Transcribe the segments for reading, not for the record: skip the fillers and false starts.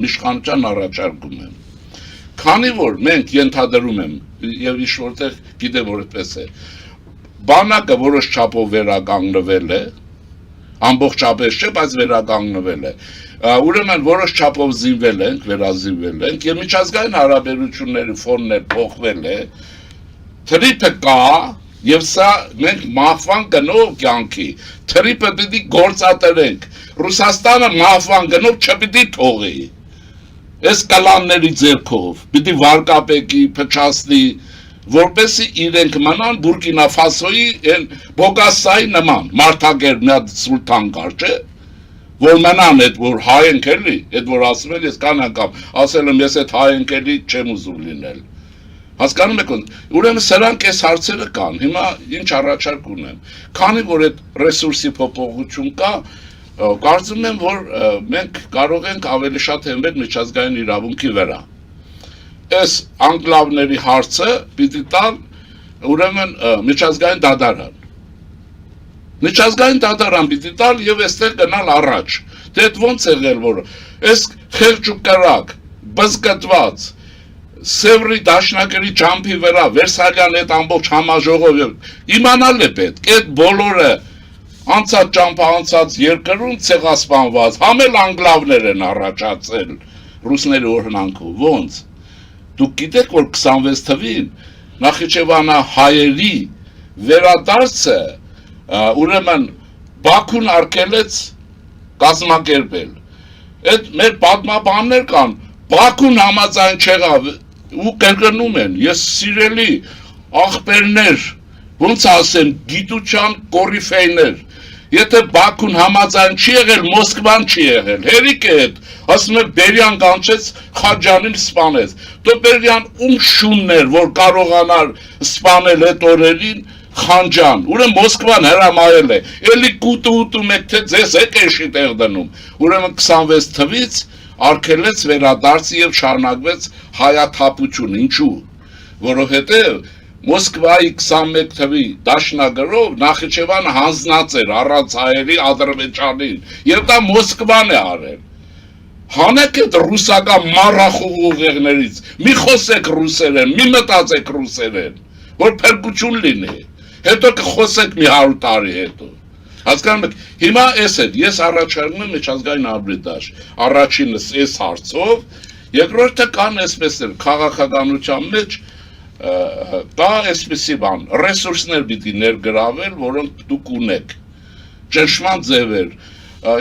իշխանության առաջարկում եմ։ Քանի որ մենք ենթադրում եմ եւ ինչ որտեղ գիտեմ որ այդպես է, բանակը որոշ չափով վերականգնվել է, ամբողջապես չէ, բայց վերականգնվել է։ Ուրեմն որոշ չափով զինվել ենք, վերազինվել ենք եւ միջազգային հարաբերությունների ֆոնն էլ փոխվել է, թրիփը կա եւ սա մենք մահվան գնով կյանքի թրիփը պիտի գործադրենք, Ռուսաստանը մահվան գնով չպիտի թողի, այս կլանների ձեռքով, պիտի վարկապեկի, փչացնի, որպեսի իրենք մնան Բուրկինա Ֆասոյի Բոգասայի նման, մարդագեր մի հատ սուլթան կար, չէ, որ մնան այդ որ հայ ենք էլի, այդ որ ասում են ես կան անգամ, ասել եմ ես այդ հայ ենք էլի չեմ ուզում լինել։ Հասկանում եք, ուրեմն սրանք այս հարցերը կան, հիմա ինչ առաջարկ ունեմ, քանի որ այդ ռեսուրսի փոփոխություն կա, կարծում եմ, որ մենք կարող ենք ավելի շատ հենվել միջազգային իրավունքի վրա։ Այս անկլավների հարցը պիտի տալ ուրեմն միջազգային դատարան։ Միջազգային դատարան պիտի տալ եւ այստեղ գնալ առաջ։ Դե այդ ոնց եղել որ այս խեղճ ու կրակ, բզկտված Սևրի դաշնակերի ջամփի վրա Վերսալյան այդ ամբողջ համաժողովը իմանալ է պետք, այդ բոլորը անցած ջամփը անցած երկրում ցեղասպանված, համել անգլավներ են առաջացել ռուսների օրհնանքով, ոնց։ Դուք գիտեք, որ 26 թվին Նախիջևանա հայերի վերադարձը ուրեմն Բաքուն արգելեց կազմակերպել։ Այդ մեր պատմաբաններ կան, Բաքուն համաձայն չեղավ ու կրկնում են, ես սիրելի աղբերներ, ոնց ասեմ, գիտության կորիֆեյներ, եթե Բաքուն համաձայն չի եղել, Մոսկվան չի եղել, հերիք է հետ, ասում է Բերյան կանչեց Խաջանին սպանեց, դո Բերյան ում շունն էր, որ կարողանար սպանել այդ օրերին Խանջան, ուրեմն Մոսկվան հրամայել է, էլի կուտու մեկ թե ձեզ եք էշի տեղ դնում, ուրեմն 26 թվից արգելեց վերադարձը եւ շարունակվեց հայաթափություն, ինչու, որովհետեւ Մոսկվայի 21 թվի դաշնագրով Նախիջևանը հանձնած էր առանց հայերի Ադրբեջանին, եւ դա Մոսկվան է արել։ Հանեք այդ ռուսական մառախուղեղներից, մի խոսեք ռուսերեն, մի մտածեք ռուսերեն, որ փրկություն լինի, հետո կխոսեք մի 100 տարի հետո։ Հասկանում եք, հիմա էս է, ես առաջարկում եմ միջազգային արբիտրաժ, առաջինս այս հարցով, երկրորդը կան այսպես էլ քաղաքականության մեջ կա այսպիսի բան, ռեսուրսներ պիտի ներգրավել, որոնք դուք ունեք, ճնշման ձևեր։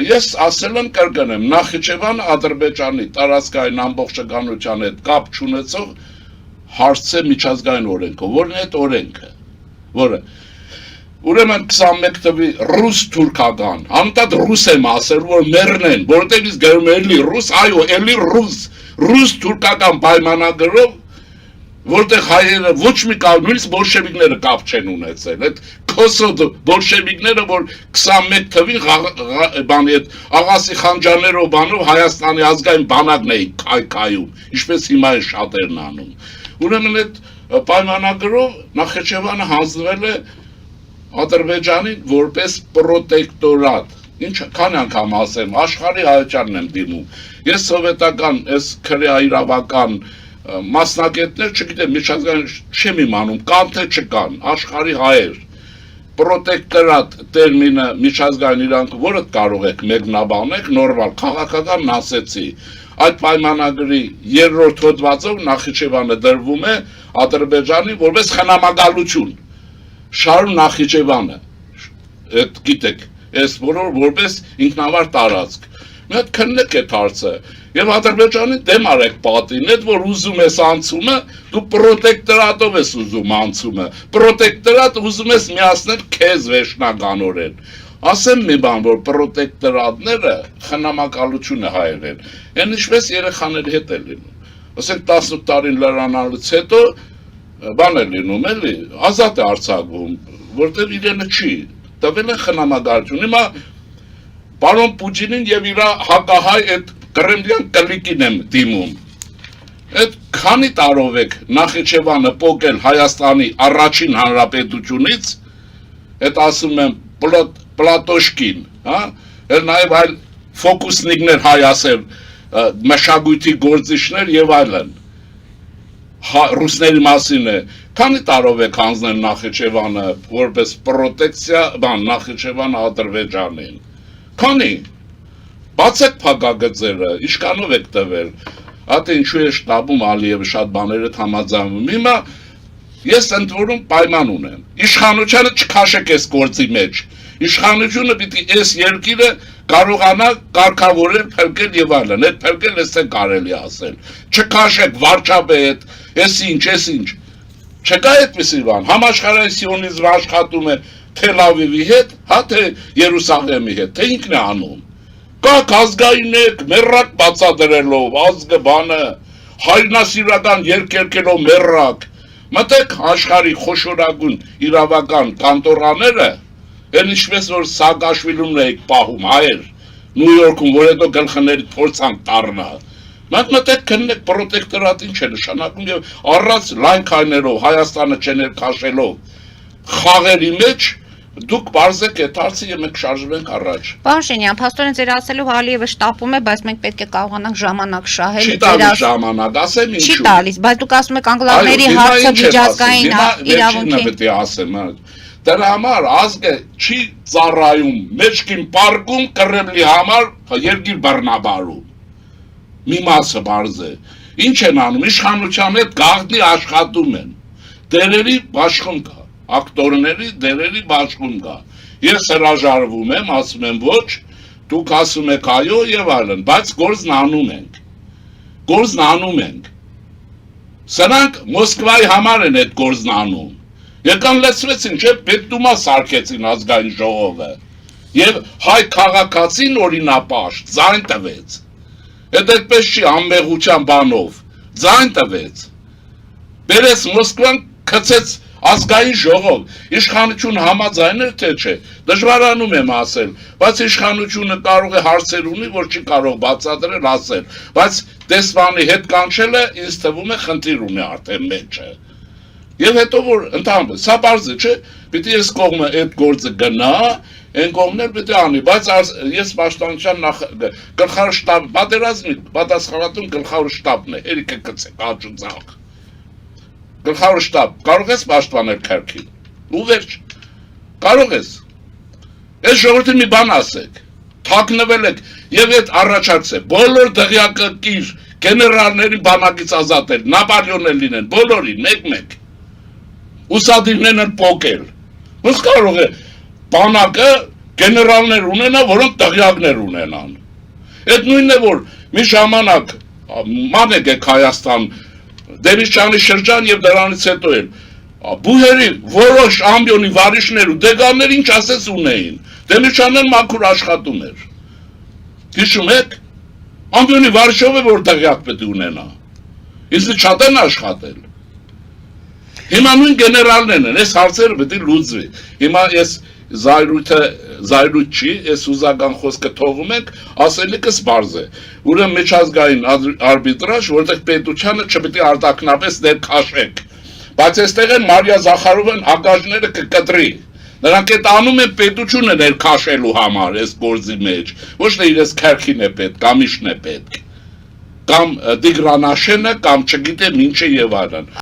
Ես ասել եմ կրկնեմ, Նախիջևանը Ադրբեջանի տարածքային ամբողջականության հետ կապ չունեցող հարց է միջազգային օրենքով, որն է այդ օրենքը, որը ուրեմն 21 թվի ռուս-թուրքական, անտատ ռուս եմ ասել, որ մերնեն, որտեղ իսկ գերում էլի ռուս, այո, էլի ռուս-թուրքական պայմանագրով, որտեղ հայերը ոչ մի կապ, նույնիսկ բոլշևիկները կապ չեն ունեցել, այդ քոսոտ բոլշևիկները, որ 21 թվի բանի այդ Աղասի Խանջաներով բանով Հայաստանի ազգային բանակն էին քայքայում, ինչպես հիմա է շատերն անում։ Ուրեմն այդ պայմանագրով Նախիջևանը հանձնվել է Ադրբեջանին որպես պրոտեկտորատ, ինչ քան անգամ ասեմ, աշխարհի հայաճանն եմ դիմում, ես սովետական, այս քրեաիրավական մասնակետներ չգիտեմ, միջազգային չեմ իմանում, կան թե չկան, աշխարհի հայեր, պրոտեկտորատ տերմինը միջազգային իրանք, որը կարող եք մեկնաբանել, նորմալ, քաղաքական ասեցի, այդ պայմանագրի երրորդ հոդվածով Նախիջևանը դրվում է Ադրբեջանի որպես խնամակալություն, Շարուն Նախիջևանը, այդ գիտեք, այս բոլոր որպես ինքնավար տարածք, մի հատ քննեք այդ հարցը, եւ Ադրբեջանի դեմ արեք պատին, այդ որ ուզում ես անցումը, դու պրոտեկտորատով ես ուզում անցումը, պրոտեկտորատ ուզում ես միացնել քեզ վերջնականորեն, ասեմ մի բան, որ պրոտեկտորատները խնամակալություն է հայերեն, այն ինչպես երեխաների հետ է լինում, ասենք 18 տարին լրանալուց հետո բան է լինում էլի, ազատ է արձակվում, որտեղ իրենը չի, տվել են խնամակալություն, հիմա պարոն Պուտինին եւ իր հակահայ այդ կրեմլյան կլիկին եմ դիմում, այդ քանի տարով եք Նախիջևանը պոկել Հայաստանի առաջին հանրապետությունից, այդ ասում եմ Պլատոշկին, հա, էլ նաեւ այլ ֆոկուսնիկներ հայ ասել, մշակույթի գործիչներ եւ այլն։ Ռուսների մասին է, քանի տարով եք հանձնել Նախիջևանը որպես պրոտեկցիա, Նախիջևանը Ադրբեջանին։ Քանի բացեք փակագծերը, իշքանով եք տվել։ Ատե ինչու է շտաբում Ալիևը շատ բաներդ համաձայնում։ Հիմա ես ընդորում պայման ունեմ։ Իշխանությունը չքաշեք այս գործի մեջ։ Իշխանությունը պիտի այս երկիրը կարողանա կարգավորել, փրկել եւ այլն։ Այդ փրկել էս է կարելի ասել։ Չքաշեք վարչապետ, էս ինչ։ Չկա այդպիսի բան։ Համաշխարհային սիոնիզմը աշխատում է Թել Ավիվի հետ, հա թե Երուսաղեմի հետ, թե ինքն է անում։ Կա ազգայինեք, մեռակ բացադրելով, ազգը բանը, հայրենասիրական երկերքելով մեռակ։ Մտեք աշխարհի խոշորագույն իրավական կանտորաները, այն ինչպես որ Սաակաշվիլին եք պահում հայեր, Նյու Յորքում, որ հետո գլխների փորձանք դառնա։ Մտեք քննեք պրոտեկտորատին չէ նշանակում եւ առանց լայն քայլերով Հայաստանը չներքաշելով խաղերի մեջ դուք բարձեք այդ հարցը եւ մենք շարժվենք առաջ։ Պարոն Շենյան, փաստորեն ձեր ասելով Ալիևը շտապում է, բայց մենք պետք է կարողանանք ժամանակ շահել։ Չի տալիս ժամանակ, ասեմ ինչու։ Չի տալիս, բայց դուք ասում եք անկլավների հարցը միջազգային իրավունքի։ Պետք է ասեմ, դրա համար ազգը չի ծառայում, մեջքին պարկում Կրեմլի համար երկիր բռնաբարում։ Մի մասը բարձ է։ Ինչ են անում, իշխանության հետ գաղտնի աշխատում են։ Դերերի բաշխում կա, ակտորների դերերի բաշխում կա։ Ես հրաժարվում եմ, ասում եմ ոչ, դուք ասում եք այո եւ այլն, բայց գործն անում ենք։ Սրանք Մոսկվայի համար են այդ գործն անում։ Եկան լցվեցին, չէ, պետդումա սարքեցին ազգային ժողովը։ Եվ հայ քաղաքացին օրինապաշտ ձայն տվեց։ Այդ այդպես չի անմեղության բանով, ձայն տվեց։ Բերեց Մոսկվան գցեց ազգային ժողով, իշխանություն համաձայներ թե չէ, դժվարանում եմ ասել, բայց իշխանությունը կարող է հարցեր ունի, որ չի կարող բացատրել ասել, բայց դեսպանի հետ կանչելը ինձ թվում է խնդիր ունի արդեն մեջը։ Եվ հետո որ ընդհանրապես, սա բարձ է, չէ, պիտի ես կողմը այդ գործը գնա, այն կողմներ պիտի անի, բայց ես պաշտպանության գլխավոր շտաբ, պատերազմի պատասխանատուն գլխավոր շտաբն է, հերիքը գցեք աջուձախ։ Գլխավոր շտաբ, կարող ես պաշտպանել քրքին, ու վերջ, կարող ես, այս ժողովրդին մի բան ասեք, թաքնվել եք, և այդ առաջացե, բոլոր դղյակակիր գեներալների բանակից ազատել, Նապոլեոն լինեն, բոլորին, մեկ, ուսադիրներն են պոկել, ոնց կարող է բանակը գեներալներ ունենա, որոնք դղյակներ ունենան, այդ նույնն է, որ մի ժամանակ, մանեք եք Հայաստան, Դերիչյանի շրջան եւ դրանից հետո էլ բուհերի որոշ ամբիոնի վարիշներ ու դեգաններ ինչ ասես ունեին Դերիչյանն մաքուր աշխատում էր հիշում եք ամբիոնի վարիշով է որ դղյակ պետք ունենա իսկ շատ են աշխատել հիմա նույն գեներալներն են այս հարցերը պետք է լուծվի հիմա ես զայրույթ չի, այս հուզական խոսքը թողում եք, ասելիքս բարձ է, ուրեմն միջազգային արբիտրաժ, որտեղ պետությանը չպետք է արտաքնապես ներքաշեք, բայց այստեղ են Մարիա Զախարովան ագաժները կկտրի, նրանք այդ անում են պետությունը ներքաշելու համար այս գործի մեջ, ոչ թե իրենց քերքին է պետք, կամ իշն է պետք, կամ Դիգրանաշենը, կամ չգիտեմ ինչը եւ այլն